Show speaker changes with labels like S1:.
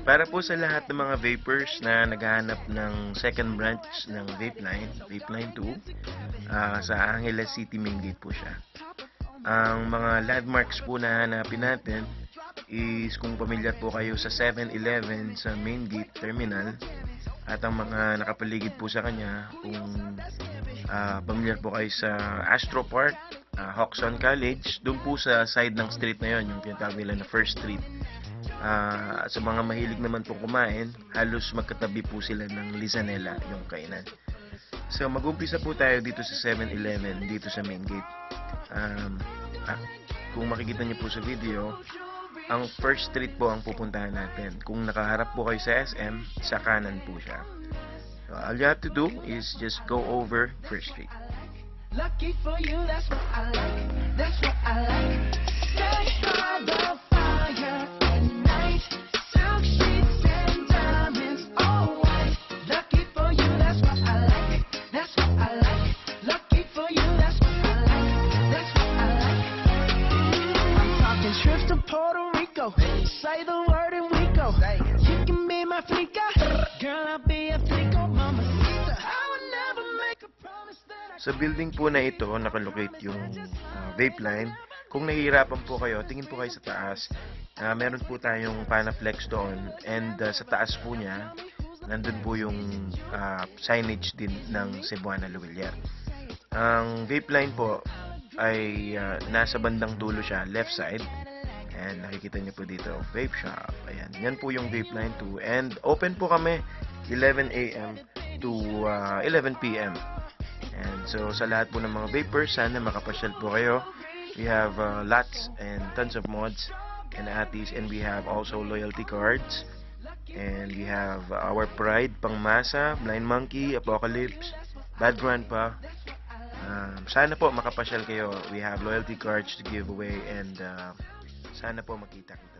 S1: Para po sa lahat ng mga vapers na naghahanap ng second branch ng Vape Line 2, sa Angeles City Main Gate po siya. Ang mga landmarks po na hanapin natin is kung pamilyar po kayo sa 7-Eleven sa Main Gate Terminal at ang mga nakapaligid po sa kanya kung pamilyar po kayo sa Astro Park, Hoxton College, doon po sa side ng street na yon, yung tinatawag nila na First Street. Sa mga mahilig naman pong kumain, halos magkatabi po sila ng Lizanela, yung kainan. So mag-umpisa po tayo dito sa 7-Eleven, dito sa Main Gate. Kung makikita niyo po sa video, ang First Street po ang pupuntahan natin. Kung nakaharap po kayo sa SM, sa kanan po siya. So all you have to do is just go over First Street.
S2: Lucky for you, that's what I like. That's what I like. Stay by the fire at night. Silk sheets and diamonds, all white. Lucky for you, that's what I like. That's what I like. Lucky for you, that's what I like. That's what I like. I'm talking trips to Puerto Rico. Say the word and we go. You can be my flica. Girl, I'll be a flico, mama sister. I would never make a promise that I
S1: Sa building po na ito, nakalocate yung vape line. Kung nahihirapan po kayo, tingin po kayo sa taas. Meron po tayong Panaflex doon. And sa taas po niya, nandun po yung signage din ng Cebuana Luwilier. Ang vape line po ay nasa bandang dulo siya, left side. And nakikita niyo po dito, vape shop. Ayan, yan po yung vape line 2. And open po kami 11 a.m. to 11 p.m. And so sa lahat po ng mga vapers, sana makapasyal po kayo. We have lots and tons of mods and atis, and we have also loyalty cards. And we have our Pride, Pangmasa, Blind Monkey, Apocalypse, Bad Grandpa. Sana po makapasyal kayo. We have loyalty cards to give away, and sana po makita kita.